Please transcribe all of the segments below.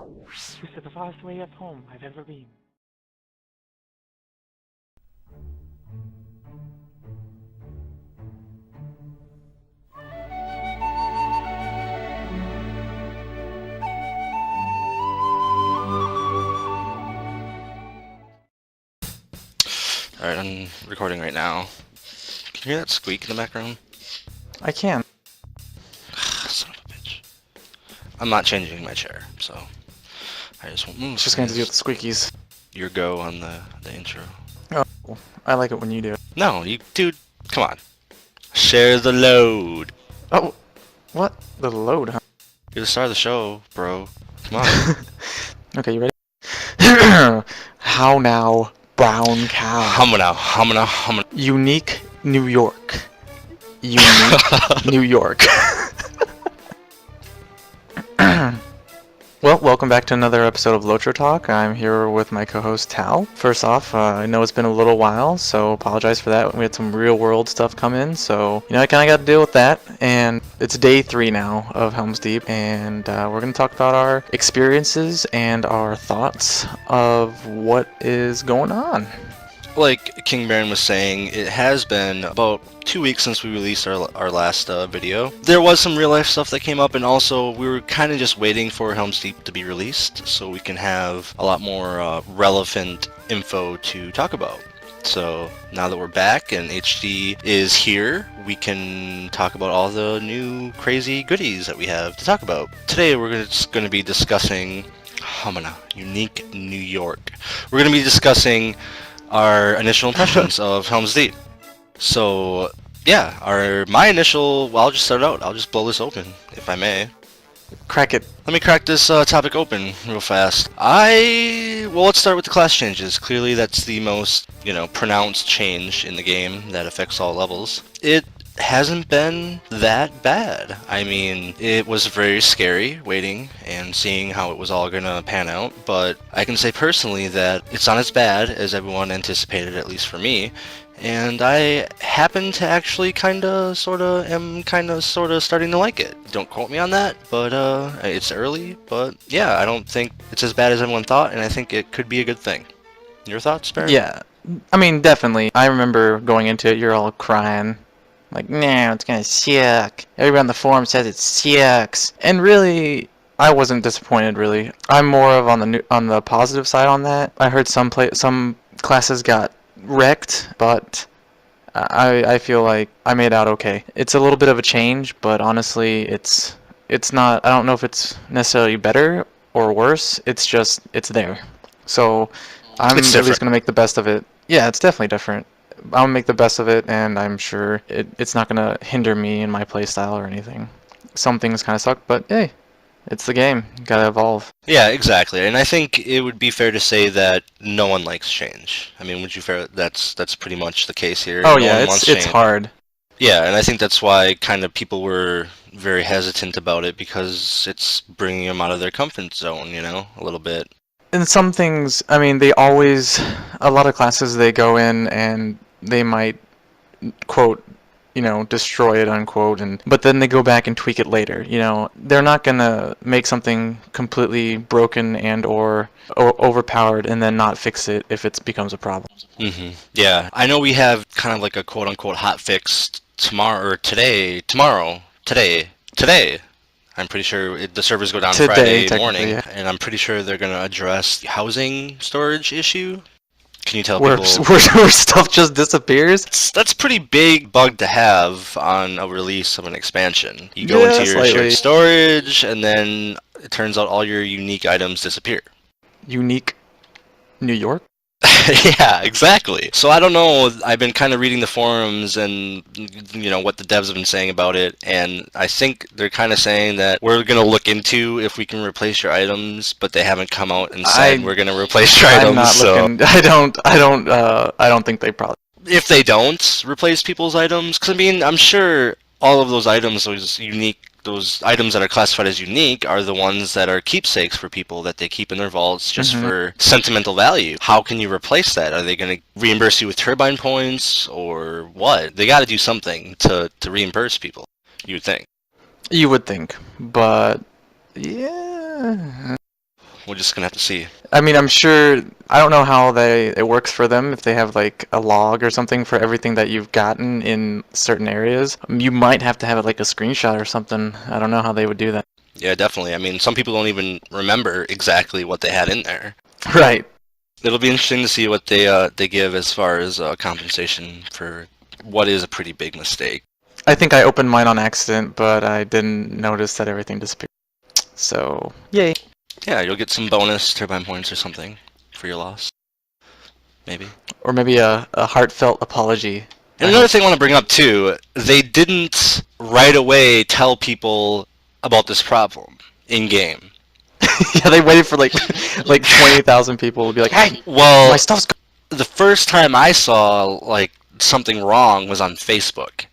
This is the farthest way up home I've ever been. Alright, I'm recording right now. Can you hear that squeak in the background? I can. Son of a bitch. I'm not changing my chair, so I just won't move. Just going to do with the squeakies. Your go on the intro. Oh, I like it when you do it. No, you dude, come on. Share the load. Oh, what? The load, huh? You're the star of the show, bro. Come on. Okay, you ready? How now, brown cow? Humana. Unique New York. Unique New York. Well, welcome back to another episode of Lotro Talk. I'm here with my co-host Tal. First off, I know it's been a little while, so apologize for that. We had some real-world stuff come in, so I kind of got to deal with that. And it's day 3 now of Helm's Deep, and we're going to talk about our experiences and our thoughts of what is going on. Like King Berenn was saying, it has been about 2 weeks since we released our last video. There was some real life stuff that came up, and also we were kind of just waiting for Helm's Deep to be released so we can have a lot more relevant info to talk about. So now that we're back and HD is here, we can talk about all the new crazy goodies that we have to talk about. Today we're just going to be discussing Humana, Unique New York. We're going to be discussing our initial impressions of Helm's Deep. So, yeah, I'll just start out. I'll just blow this open, if I may. Crack it. Let me crack this topic open real fast. Let's start with the class changes. Clearly, that's the most, pronounced change in the game that affects all levels. It hasn't been that bad. I mean, it was very scary waiting and seeing how it was all gonna pan out, but I can say personally that it's not as bad as everyone anticipated, at least for me, and I happen to actually am starting to like it. Don't quote me on that, but it's early, but yeah, I don't think it's as bad as everyone thought, and I think it could be a good thing. Your thoughts, Berenn? Yeah, I mean, definitely. I remember going into it, you're all crying. Like, no, it's gonna suck. Everybody on the forum says it sucks. And really, I wasn't disappointed, really. I'm more of on the positive side on that. I heard some classes got wrecked, but I feel like I made out okay. It's a little bit of a change, but honestly, it's not, I don't know if it's necessarily better or worse. It's just, it's there. So I'm at least gonna make the best of it. Yeah, it's definitely different. I'll make the best of it, and I'm sure it's not going to hinder me in my playstyle or anything. Some things kind of suck, but hey, it's the game. You gotta evolve. Yeah, exactly. And I think it would be fair to say that no one likes change. I mean, that's pretty much the case here. Oh yeah, it's hard. Yeah, and I think that's why kind of people were very hesitant about it, because it's bringing them out of their comfort zone, a little bit. And some things, I mean, a lot of classes, they go in and they might, quote, destroy it, unquote, but then they go back and tweak it later. They're not gonna make something completely broken and or overpowered and then not fix it if it becomes a problem. Yeah, I know we have kind of like a quote unquote hot fix today. I'm pretty sure the servers go down Today, Friday morning, yeah. and I'm pretty sure they're gonna address the housing storage issue. Can you tell where people where stuff just disappears? That's a pretty big bug to have on a release of an expansion. You go into your shared storage, and then it turns out all your unique items disappear. Unique New York? Yeah, exactly. So I don't know, I've been kind of reading the forums and what the devs have been saying about it, and I think they're kind of saying that we're going to look into if we can replace your items, but they haven't come out and said we're going to replace your items. I'm not looking. I don't think they probably. If they don't replace people's items, because I mean, I'm sure all of those items, those items that are classified as unique, are the ones that are keepsakes for people that they keep in their vaults just for sentimental value. How can you replace that? Are they going to reimburse you with turbine points or what? They got to do something to reimburse people, you would think. You would think, but yeah. We're just gonna have to see. I mean, I'm sure. I don't know how it works for them if they have like a log or something for everything that you've gotten in certain areas. You might have to have it like a screenshot or something. I don't know how they would do that. Yeah, definitely. I mean, some people don't even remember exactly what they had in there. Right. It'll be interesting to see what they give as far as compensation for what is a pretty big mistake. I think I opened mine on accident, but I didn't notice that everything disappeared. So, yay. Yeah, you'll get some bonus turbine points or something for your loss. Maybe. Or maybe a heartfelt apology. And another thing I want to bring up too, they didn't right away tell people about this problem in game. Yeah, they waited for like 20,000 people to be like, "Hey, Well, my stuff's gone." the first time I saw like something wrong was on Facebook,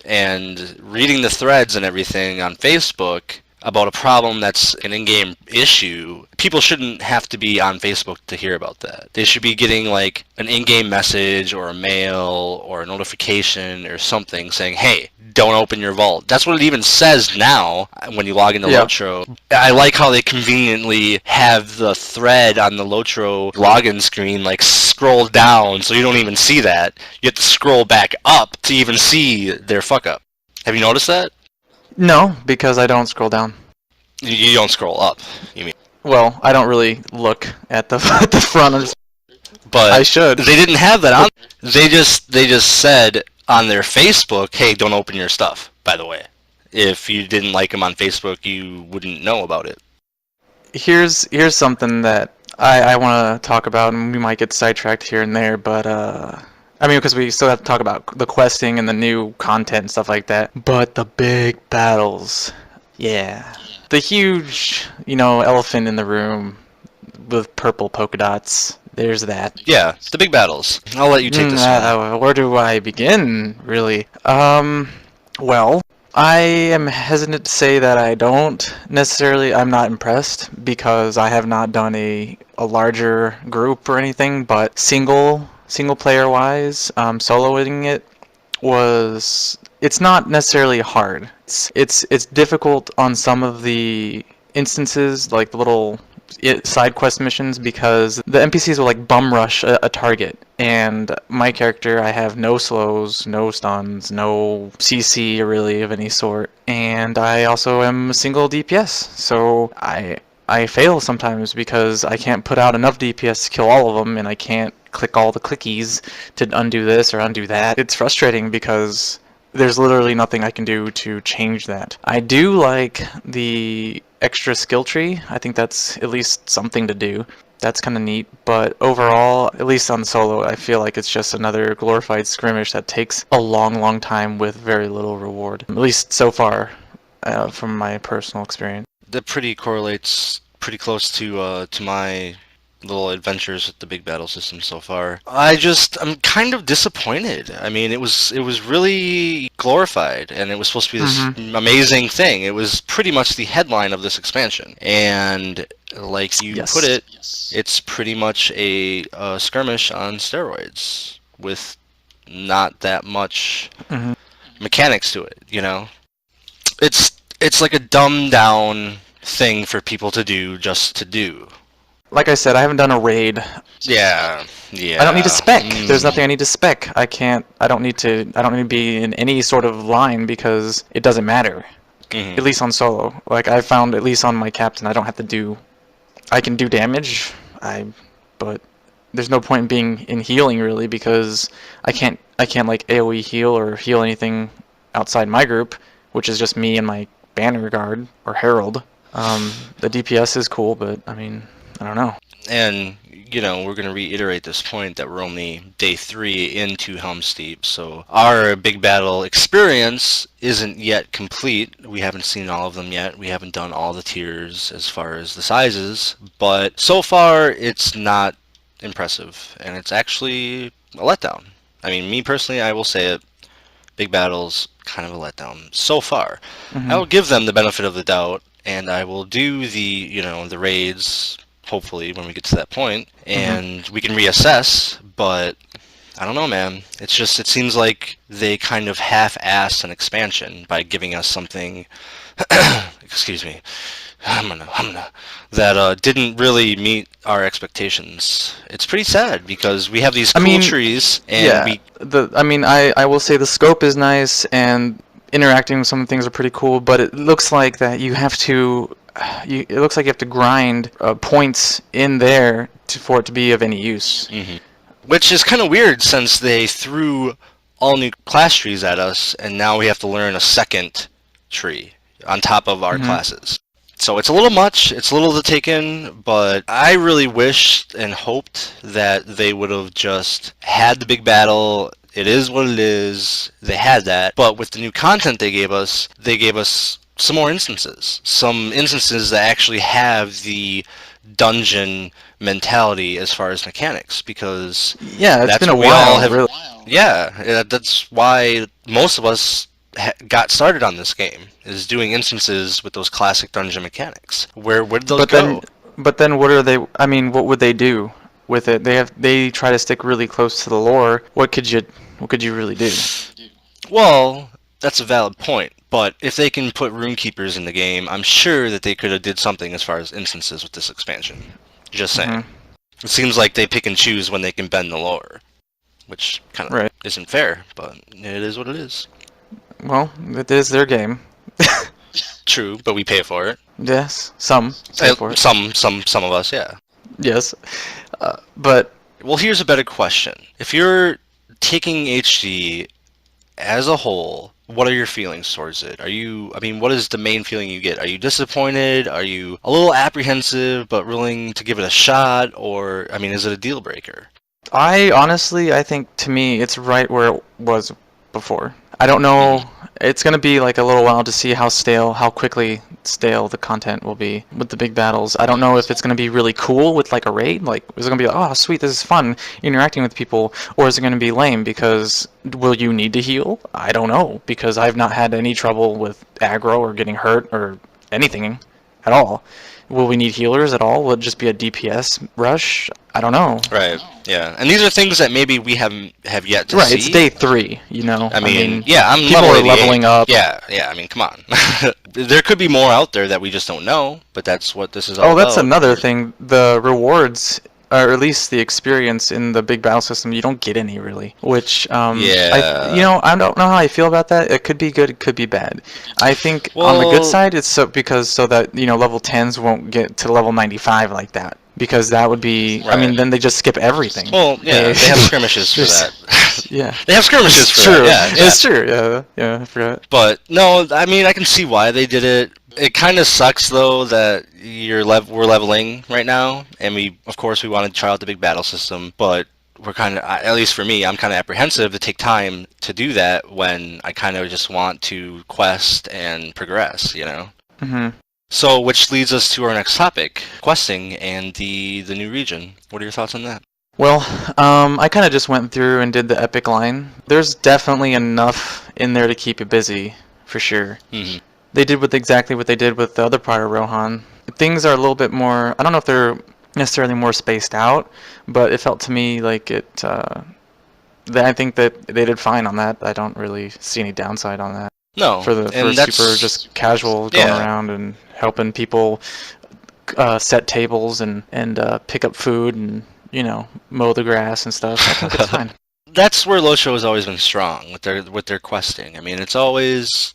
and reading the threads and everything on Facebook about a problem that's an in-game issue, people shouldn't have to be on Facebook to hear about that. They should be getting like an in-game message or a mail or a notification or something saying, hey, don't open your vault. That's what it even says now when you log into Lotro. I like how they conveniently have the thread on the Lotro login screen like scroll down so you don't even see that. You have to scroll back up to even see their fuck up. Have you noticed that? No, because I don't scroll down. You don't scroll up, you mean? Well, I don't really look at the at the front. But I should. They didn't have that on. They just said on their Facebook, "Hey, don't open your stuff." By the way, if you didn't like them on Facebook, you wouldn't know about it. Here's something that I want to talk about, and we might get sidetracked here and there, but I mean, because we still have to talk about the questing and the new content and stuff like that. But the big battles, yeah, the huge, elephant in the room with purple polka dots. There's that. Yeah, the big battles. I'll let you take this one. Where do I begin, really? Well, I am hesitant to say that I'm not impressed because I have not done a larger group or anything, but single player wise, soloing it it's not necessarily hard. It's difficult on some of the instances, like the little side quest missions, because the NPCs will like bum rush a target, and my character, I have no slows, no stuns, no CC really of any sort, and I also am a single DPS, so I fail sometimes because I can't put out enough DPS to kill all of them, and I can't click all the clickies to undo this or undo that. It's frustrating because there's literally nothing I can do to change that. I do like the extra skill tree. I think that's at least something to do. That's kind of neat, but overall, at least on solo, I feel like it's just another glorified skirmish that takes a long time with very little reward. At least so far, from my personal experience. That pretty correlates pretty close to my little adventures with the big battle system so far. I'm kind of disappointed. I mean, it was really glorified, and it was supposed to be this amazing thing. It was pretty much the headline of this expansion, and like you put it, it's pretty much a skirmish on steroids with not that much mechanics to it. It's like a dumbed down thing for people to do just to do. Like I said, I haven't done a raid. Yeah. I don't need to spec. There's nothing I need to spec. I don't need to be in any sort of line because it doesn't matter. At least on solo. Like I found, at least on my captain, I can do damage, but there's no point in being in healing really, because I can't like AoE heal or heal anything outside my group, which is just me and my banner guard or herald. The DPS is cool, but I mean, I don't know. And, we're going to reiterate this point that we're only day 3 into Helm Steep, so our big battle experience isn't yet complete. We haven't seen all of them yet. We haven't done all the tiers as far as the sizes, but so far it's not impressive, and it's actually a letdown. I mean, me personally, I will say it, big battles, kind of a letdown so far. I will give them the benefit of the doubt, and I will do the raids, hopefully, when we get to that point, and we can reassess, but I don't know, man. It seems like they kind of half-assed an expansion by giving us something, excuse me, that didn't really meet our expectations. It's pretty sad because we have these I cool mean, trees, and yeah. we I will say the scope is nice and interacting with some things are pretty cool, but it looks like that you have to. It looks like you have to grind points in there for it to be of any use. which is kind of weird since they threw all new class trees at us, and now we have to learn a second tree on top of our classes. So it's a little much, it's a little to take in, but I really wished and hoped that they would have just had the big battle. It is what it is. They had that, but with the new content they gave us some more instances. Some instances that actually have the dungeon mentality as far as mechanics, because Yeah, it's that's been a what we all while, have. really. Yeah, that's why most of us got started on this game, is doing instances with those classic dungeon mechanics. Where did those But then, go? but then, what are they? I mean, what would they do with it? They try to stick really close to the lore. What could you really do? Well, that's a valid point, but if they can put rune keepers in the game, I'm sure that they could have did something as far as instances with this expansion. Just saying. It seems like they pick and choose when they can bend the lore, which kind of Right. isn't fair, but it is what it is. Well, it is their game. True, but we pay for it. Yes, some pay for it. Some of us, yeah. Yes, but Well, here's a better question. If you're taking HD as a whole, what are your feelings towards it? What is the main feeling you get? Are you disappointed? Are you a little apprehensive but willing to give it a shot? Or, is it a deal breaker? I think to me it's right where it was before. I don't know. It's gonna be like a little while to see how quickly stale the content will be with the big battles. I don't know if it's gonna be really cool with like a raid. Like, is it gonna be like, oh sweet, this is fun interacting with people, or is it gonna be lame because will you need to heal? I don't know because I've not had any trouble with aggro or getting hurt or anything at all. Will we need healers at all? Will it just be a DPS rush? I don't know. Right. Yeah. And these are things that maybe we have yet to see. Right, it's day 3, you know. Yeah, I'm people level are 88. leveling up. Yeah. Come on. There could be more out there that we just don't know, but that's what this is all Oh, about. that's another thing. The rewards, or at least the experience in the big battle system, you don't get any really. Which, Yeah. I don't know how I feel about that. It could be good, it could be bad. I think on the good Well- side, it's so that level 10s won't get to level 95 like that. Because that would be, Right. then they just skip everything. Well, yeah, they have skirmishes for that. Yeah. They have skirmishes for True. that. Yeah. It's true. Yeah, I forgot. But no, I can see why they did it. It kind of sucks though that we're leveling right now, and of course we want to try out the big battle system, but we're kind of, at least for me, I'm kind of apprehensive to take time to do that when I kind of just want to quest and progress, Mhm. So, which leads us to our next topic, questing and the new region. What are your thoughts on that? Well, I kind of just went through and did the epic line. There's definitely enough in there to keep you busy, for sure. hmm They did exactly what they did with the other part of Rohan. Things are a little bit more, I don't know if they're necessarily more spaced out, but it felt to me like I think that they did fine on that. I don't really see any downside on that. No, For and that's super just casual going yeah. around and helping people set tables and pick up food and mow the grass and stuff. I think it's fine. That's where Lotro has always been strong with their questing. It's always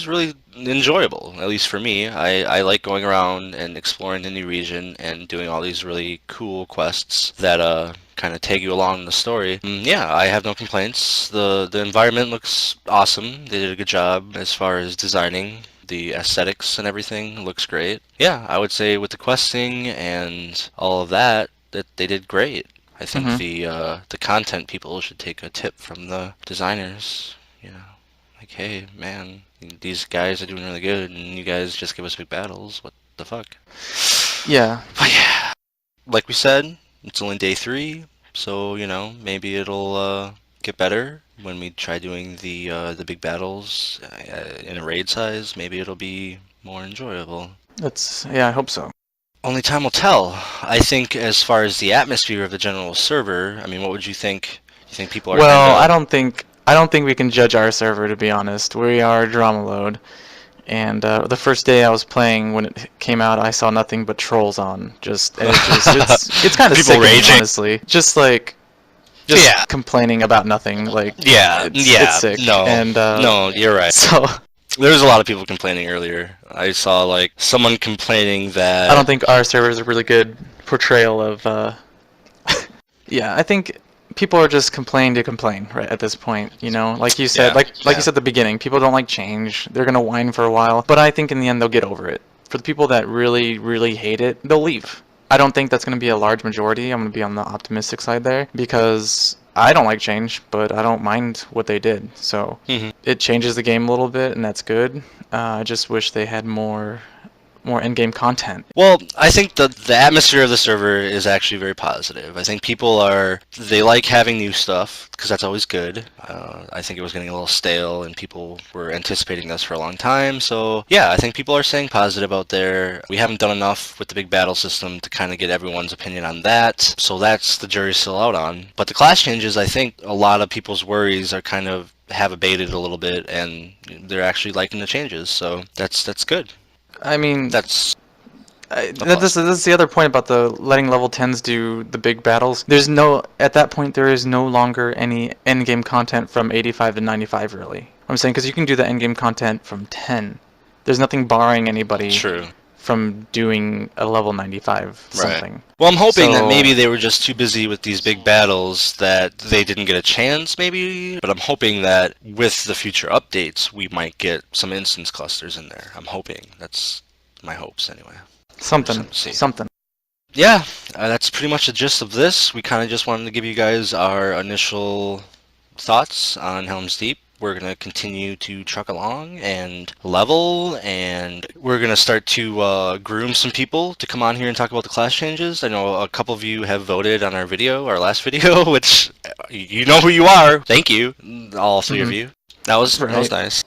really enjoyable. At least for me, I like going around and exploring the new region and doing all these really cool quests that kind of take you along the story. Yeah, I have no complaints. The environment looks awesome. They did a good job as far as designing. The aesthetics and everything looks great. Yeah, I would say with the questing and all of that they did great. I think the content people should take a tip from the designers. Like, hey, man, these guys are doing really good, and you guys just give us big battles. What the fuck? Yeah. But yeah, like we said, it's only day 3, so maybe it'll get better when we try doing the big battles in a raid size. Maybe it'll be more enjoyable. I hope so. Only time will tell. I think as far as the atmosphere of the general server, what would you think? You think people are Well, kinda... I don't think we can judge our server, to be honest. We are drama load, And the first day I was playing when it came out, I saw nothing but trolls on. It's kind of People sickening, raging. honestly. Just Yeah. complaining about nothing. Like, Yeah, it's sick. no, And no, you're right. so There was a lot of people complaining earlier. I saw like someone complaining that I don't think our server is a really good portrayal of. Yeah, I think people are just complaining to complain right at this point. You know, like you said, Yeah, like yeah. you said at the beginning, people don't like change. They're gonna whine for a while, but I think in the end they'll get over it. For the people that really, really hate it, they'll leave. I don't think that's gonna be a large majority. I'm gonna be on the optimistic side there because I don't like change, but I don't mind what they did. So Mhm. it changes the game a little bit, and that's good. I just wish they had more in-game content. Well, I think the atmosphere of the server is actually very positive. I think they like having new stuff because that's always good. I think it was getting a little stale and people were anticipating this for a long time. So yeah, I think people are staying positive out there. We haven't done enough with the big battle system to kind of get everyone's opinion on that. So that's the jury's still out on. But the class changes, I think a lot of people's worries are kind of have abated a little bit and they're actually liking the changes. So that's good. I mean, That's this is the other point about the letting level 10s do the big battles. At that point there is no longer any end game content from 85 to 95 really. I'm saying because you can do the end game content from 10. There's nothing barring anybody true. from doing a level 95 something. Right. Well, I'm hoping that So- maybe they were just too busy with these big battles that they didn't get a chance, maybe. But I'm hoping that with the future updates, we might get some instance clusters in there. I'm hoping. That's my hopes, anyway. Something. See. Something. Yeah, that's pretty much the gist of this. We kind of just wanted to give you guys our initial thoughts on Helm's Deep. We're going to continue to truck along and level, and we're going to start to groom some people to come on here and talk about the class changes. I know a couple of you have voted on our last video, which you know who you are. Thank you, all 3 of you. That was nice.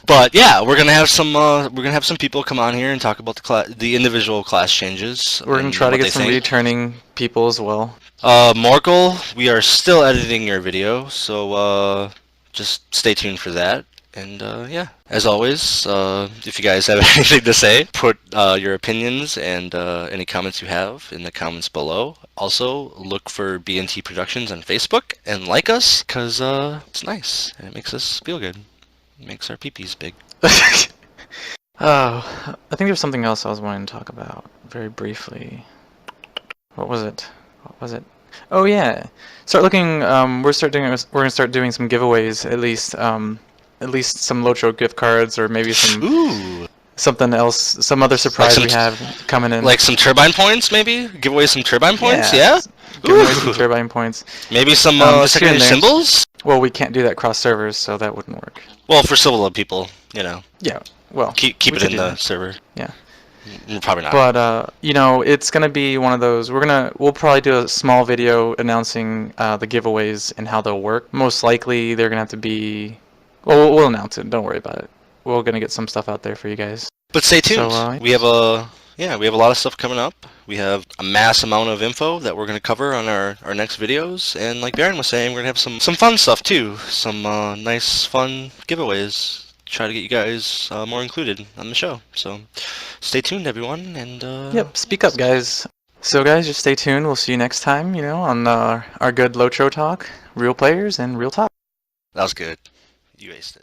But yeah, we're gonna have some people come on here and talk about the individual class changes. We're gonna try to get some returning people as well. Morkel, we are still editing your video, so just stay tuned for that. And yeah, as always, if you guys have anything to say, put your opinions and any comments you have in the comments below. Also, look for BNT Productions on Facebook and like us, because it's nice and it makes us feel good. It makes our peepees big. Oh, I think there's something else I was wanting to talk about very briefly. What was it? Oh yeah, start looking. We're gonna start doing some giveaways at least some Lotro gift cards or maybe some something else, some other surprise we have coming in. Like some turbine points, maybe? Give away some turbine points, yeah? Give away some turbine points. Maybe some secondary symbols? Well, we can't do that cross servers, so that wouldn't work. Well, for civil people, you know. Yeah, well. Keep it in the server. Yeah. Probably not. But, you know, it's going to be one of those, we'll probably do a small video announcing the giveaways and how they'll work. Most likely, they're going to have to be, well, we'll announce it, don't worry about it. We're going to get some stuff out there for you guys. But stay tuned. So, we have a lot of stuff coming up. We have a mass amount of info that we're going to cover on our next videos. And like Berenn was saying, we're going to have some fun stuff too. Some nice, fun giveaways. Try to get you guys more included on the show. So stay tuned, everyone. And yep, speak up, guys. So guys, just stay tuned. We'll see you next time, you know, on our good Lotro talk. Real players and real talk. That was good. You aced it.